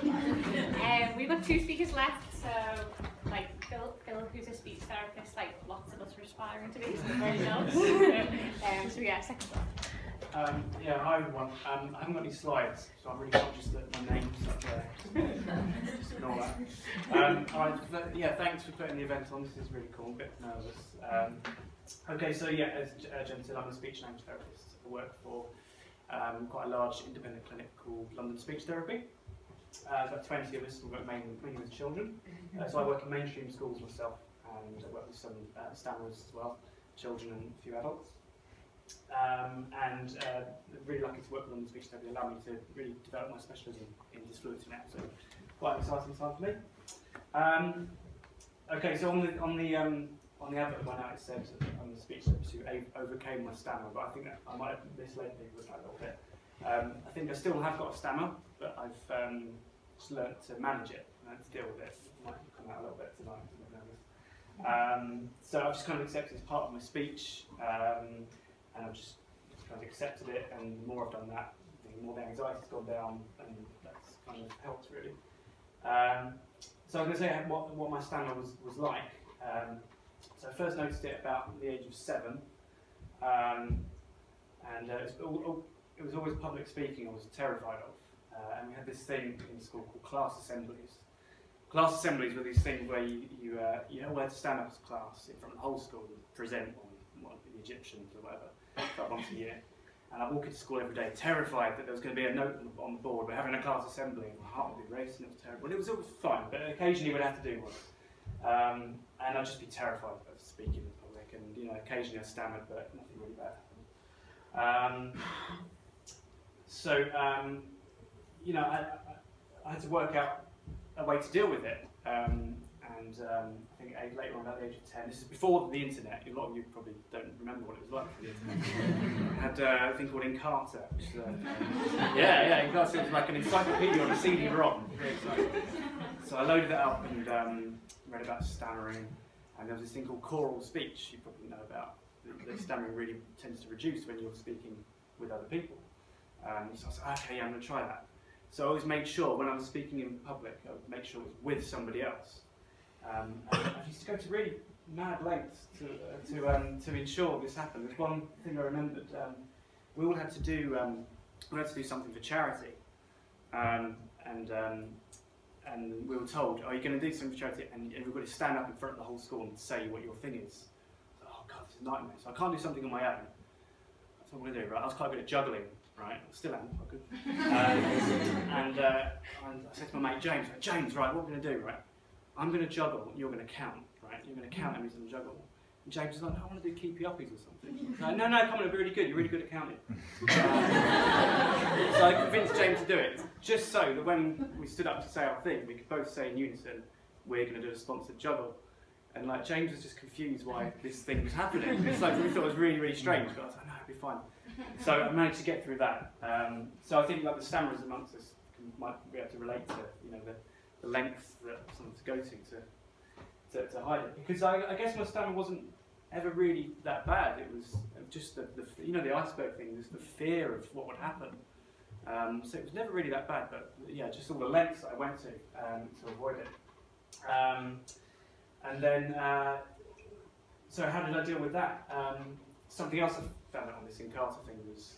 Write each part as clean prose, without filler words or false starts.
We've got 2 speakers left, so like Phil, who's a speech therapist, like lots of us are aspiring to be, so we're very jealous. So yeah, second one. Yeah, hi everyone. I haven't got any slides, so I'm really conscious that my name's up there. Just ignore that. Yeah, thanks for putting the event on. This is really cool. I'm a bit nervous. Okay, so yeah, as Jen said, I'm a speech language therapist. I work for quite a large independent clinic called London Speech Therapy. There's about 20 of us. We work mainly with children. So I work in mainstream schools myself, and I work with some stammerers as well, children and a few adults. Really lucky to work with London Speech Therapy, allow me to really develop my specialism in disfluency now, so quite an exciting time for me. Okay, so on the advert that went out, it said I'm a speech therapist who overcame my stammer, but I think that I might have misled people with that a little bit. I think I still have got a stammer, but I've just learnt to manage it and to deal with it. It might come out a little bit tonight, I'm a bit nervous. So I've just kind of accepted it as part of my speech. And I've just kind of accepted it, and the more I've done that, the more the anxiety's gone down, and that's kind of helped really. So I'm going to say what my stammer was like. So I first noticed it about the age of 7, and it was always public speaking I was terrified of. And we had this thing in school called class assemblies. Class assemblies were these things where you had to stand up as a class in front of the whole school and present on the Egyptians or whatever, about once a year. And I walk into school every day terrified that there was going to be a note on the board, we're having a class assembly, and my heart would be racing, it was terrible. It was fine, but occasionally we'd have to do one. And I'd just be terrified of speaking in public, and occasionally I stammered, but nothing really bad happened. I had to work out a way to deal with it. I think later on, at the age of 10, this is before the internet. A lot of you probably don't remember what it was like for the internet. I had a thing called Encarta, which Encarta was like an encyclopedia on a CD-ROM. Very exciting. So I loaded it up and read about stammering, and there was this thing called choral speech. You probably know about. The stammering really tends to reduce when you're speaking with other people. So I was like, okay, yeah, I'm going to try that. So I always made sure when I was speaking in public, I would make sure it was with somebody else. And I used to go to really mad lengths to ensure this happened. There's one thing I remembered. We all had to do something for charity, and we were told, "Are you going to do something for charity?" And we've got to stand up in front of the whole school and say what your thing is. Oh God, this is a nightmare. So I can't do something on my own. That's what I'm going to do, right? I was quite good at juggling. Right, still am quite good. And I said to my mate James, right, what we're going to do, right? I'm going to juggle, you're going to count, right? You're going to count every time you juggle. And James is like, no, I want to do keepy uppies or something. Like, no, come on, it'll be really good. You're really good at counting. So I convinced James to do it, just so that when we stood up to say our thing, we could both say in unison, we're going to do a sponsored juggle. And like James was just confused why this thing was happening. It's like we thought it was really, really strange, but I was like, no, it'll be fine. So I managed to get through that. So I think like the stammerers amongst us might be able to relate to the lengths that someone's go to hide it. Because I guess my stammer wasn't ever really that bad. It was just the iceberg thing. Was the fear of what would happen. So it was never really that bad. But yeah, just all the lengths that I went to avoid it. And then so how did I deal with that? Something else I found out on this Encarta thing was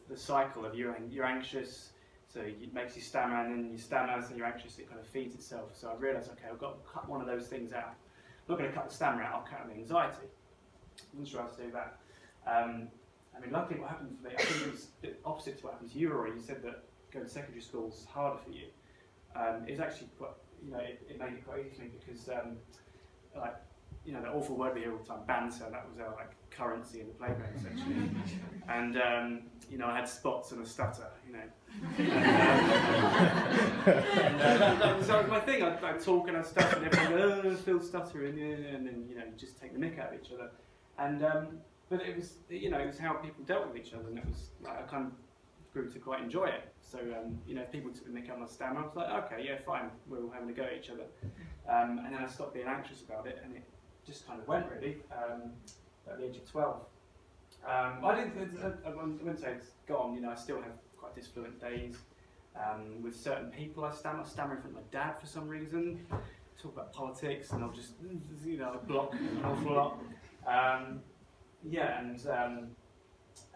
the cycle of you're anxious, so it makes you stammer, and then you stammer, so you're anxious. It kind of feeds itself. So I realised, okay, I've got to cut one of those things out. I'm not going to cut the stammer out. I'll cut the anxiety. I wasn't sure how to do that. Luckily, what happened for me, I think it was the opposite to what happened to you, Rory. You said that going to secondary school is harder for you. It was actually quite, it made it quite easy for me because, that awful word we hear all the time, banter, that was our currency in the playground essentially. And I had spots and a stutter, that was my thing. I'd talk and I'd stutter, and everyone would Phil's stuttering, and then just take the mick out of each other. And but it was it was how people dealt with each other, and it was I kind of grew to quite enjoy it. So if people took the mick out of my stammer, I was like, okay, yeah, fine, we're all having a go at each other. And then I stopped being anxious about it, and it just kind of went really at the age of 12. I wouldn't say it's gone. You know, I still have quite disfluent days. With certain people, I stammer in front of my dad for some reason. Talk about politics, and I'll just, block an awful lot. So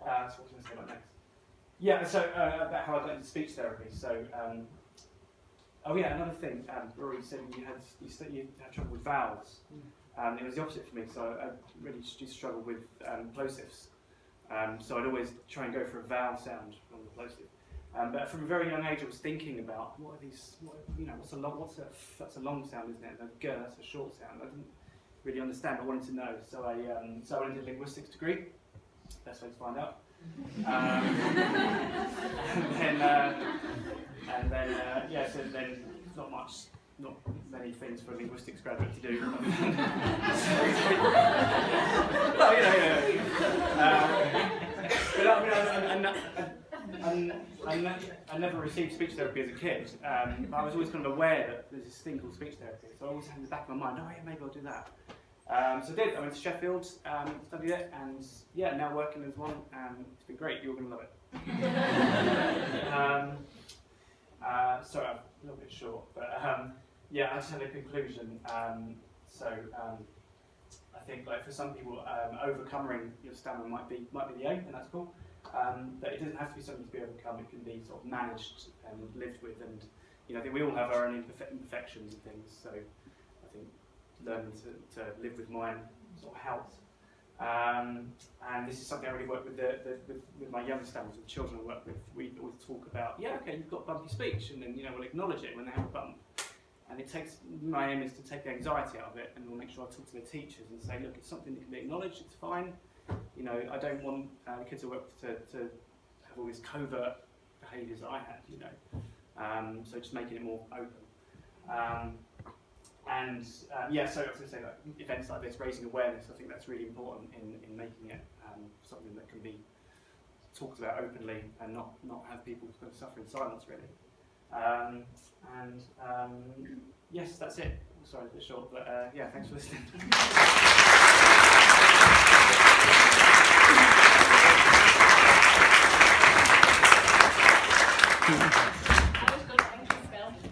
what can I say about next? Yeah, so about how I got into speech therapy. So, another thing. Rory said you had trouble with vowels. It was the opposite for me. So I really used to struggle with plosives. So I'd always try and go for a vowel sound on the plosive. But from a very young age, I was thinking about what are these? That's a long sound, isn't it? And a that's a short sound. I didn't really understand. I wanted to know, so I went into a linguistics degree. Best way to find out. So then not many things for a linguistics graduate to do. I never received speech therapy as a kid. But I was always kind of aware that there's this thing called speech therapy, so I always had in the back of my mind, maybe I'll do that. So I did. I went to Sheffield, studied it, and now working as one, and it's been great. You're going to love it. Sorry, I'm a little bit short, but I just had a conclusion. I think, like, for some people, overcoming your stammer might be the aim, and that's cool. But it doesn't have to be something to be overcome. It can be sort of managed and lived with, and I think we all have our own imperfections and things. So I think learning to live with mine sort of helped. And this is something I really work with with my younger stammers, with children I work with. We always talk about, you've got bumpy speech, and then we'll acknowledge it when they have a bump. And my aim is to take the anxiety out of it, and we'll make sure I talk to their teachers and say, look, it's something that can be acknowledged, it's fine. I don't want the kids I work with to have all these covert behaviours that I had, So just making it more open. So I was going to say, like, events like this, raising awareness, I think that's really important in making it something that can be talked about openly and not have people kind of suffer in silence, really. Yes, that's it. Sorry, it's a bit short, but thanks for listening. Thank you.